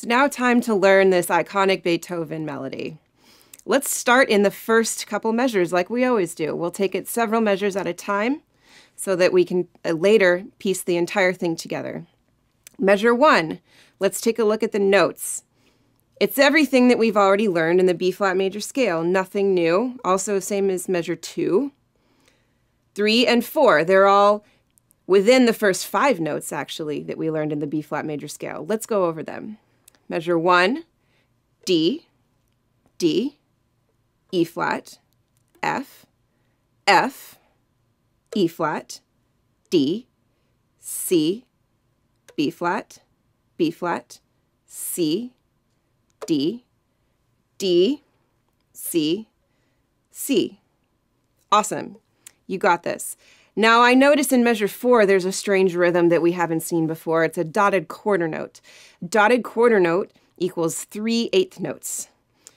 now time to learn this iconic Beethoven melody. Let's start in the first couple measures like we always do. We'll take it several measures at a time so that we can later piece the entire thing together. Measure 1, let's take a look at the notes. It's everything that we've already learned in the B-flat major scale, nothing new. Also same as measure 2. 3 and 4, they're all within the first 5 notes actually that we learned in the B-flat major scale. Let's go over them. Measure 1, D, D, E-flat, F, F, E-flat, D, C, B-flat, B-flat, C, D, D, C, C. Awesome. You got this. Now I notice in measure 4 there's a strange rhythm that we haven't seen before. It's a dotted quarter note. Dotted quarter note equals 3/8 notes.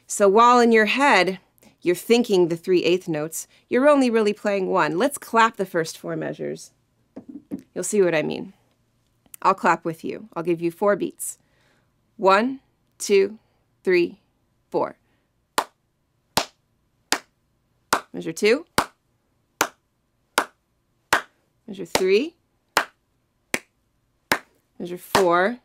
So while in your head you're thinking the 3/8 notes, you're only really playing one. Let's clap the first 4 measures. You'll see what I mean. I'll clap with you. I'll give you 4 beats. 1, 2, 3, 4. Measure 2. Measure 3. Measure 4.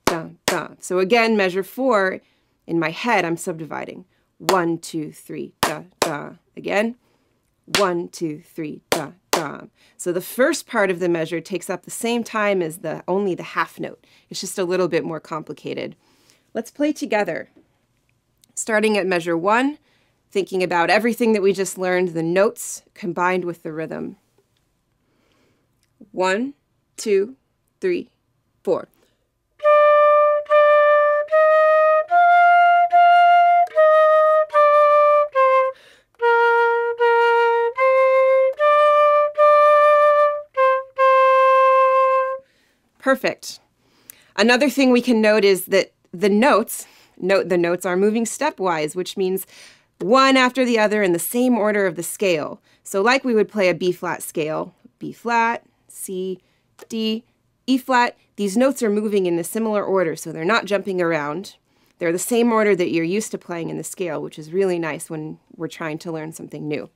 Da, da. So again, measure 4, in my head, I'm subdividing. 1, 2, 3, da, da. Again. 1, 2, 3, da, da. So the first part of the measure takes up the same time as only the half note. It's just a little bit more complicated. Let's play together. Starting at measure 1, thinking about everything that we just learned, the notes combined with the rhythm. 1, 2, 3, 4. Perfect. Another thing we can note is that the notes are moving stepwise, which means one after the other in the same order of the scale. So like we would play a B-flat scale, B-flat, C, D, E-flat, these notes are moving in a similar order, so they're not jumping around. They're the same order that you're used to playing in the scale, which is really nice when we're trying to learn something new.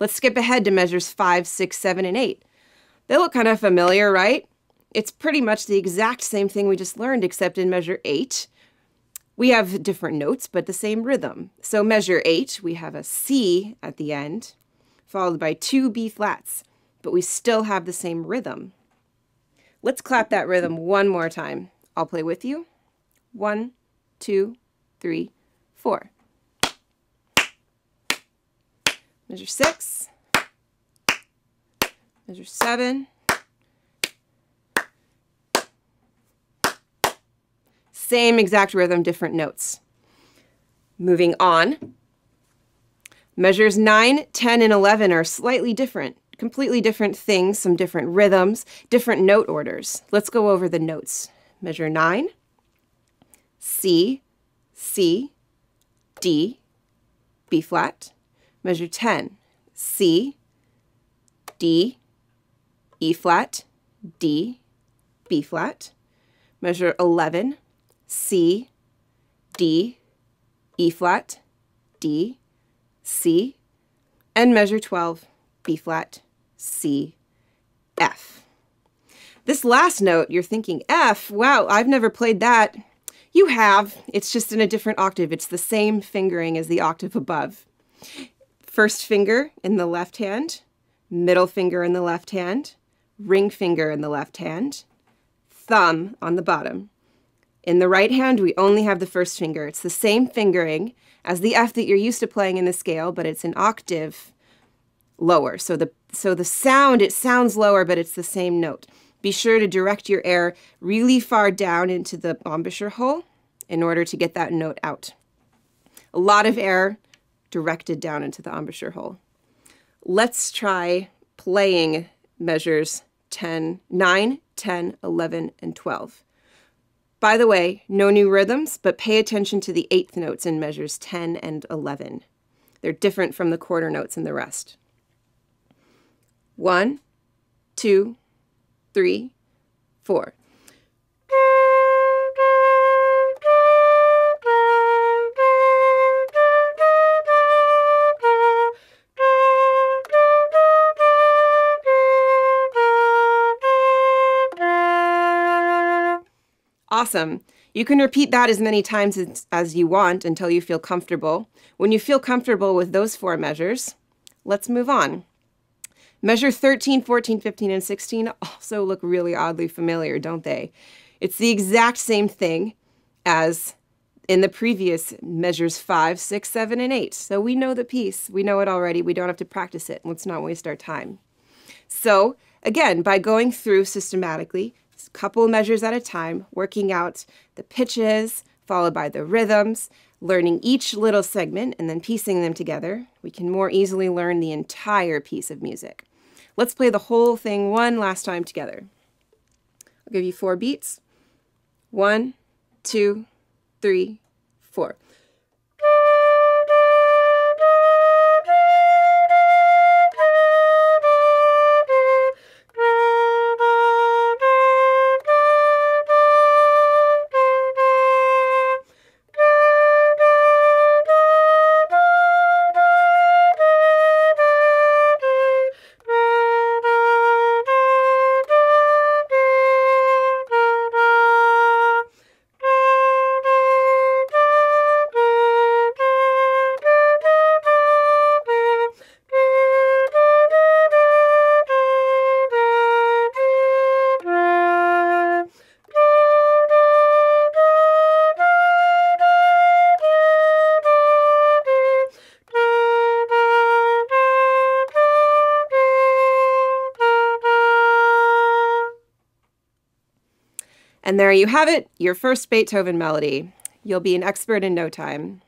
Let's skip ahead to measures 5, 6, 7, and 8. They look kind of familiar, right? It's pretty much the exact same thing we just learned, except in measure 8, we have different notes, but the same rhythm. So measure 8, we have a C at the end, followed by 2 B-flats, but we still have the same rhythm. Let's clap that rhythm one more time. I'll play with you. 1, 2, 3, 4. Measure 6. Measure 7. Same exact rhythm, different notes. Moving on. Measures 9, 10, and 11 are slightly different. Completely different things, some different rhythms, different note orders. Let's go over the notes. Measure 9, C, C, D, B-flat. Measure 10, C, D, E-flat, D, B-flat. Measure 11, C, D, E-flat, D, C. And measure 12, B-flat, C, F. This last note, you're thinking F, wow, I've never played that. You have, it's just in a different octave. It's the same fingering as the octave above. First finger in the left hand, middle finger in the left hand, ring finger in the left hand, thumb on the bottom. In the right hand, we only have the first finger. It's the same fingering as the F that you're used to playing in the scale, but it's an octave lower. So the sound, it sounds lower, but it's the same note. Be sure to direct your air really far down into the embouchure hole in order to get that note out. A lot of air directed down into the embouchure hole. Let's try playing measures 9, 10, 11, and 12. By the way, no new rhythms, but pay attention to the 8th notes in measures 10 and 11. They're different from the quarter notes in the rest. 1, 2, 3, 4. Awesome. You can repeat that as many times as you want until you feel comfortable. When you feel comfortable with those 4 measures, let's move on. Measure 13, 14, 15, and 16 also look really oddly familiar, don't they? It's the exact same thing as in the previous measures 5, 6, 7, and 8. So we know the piece. We know it already. We don't have to practice it. Let's not waste our time. So again, by going through systematically, a couple measures at a time, working out the pitches, followed by the rhythms, learning each little segment and then piecing them together, we can more easily learn the entire piece of music. Let's play the whole thing one last time together. I'll give you 4 beats. 1, 2, 3, 4. And there you have it, your first Beethoven melody. You'll be an expert in no time.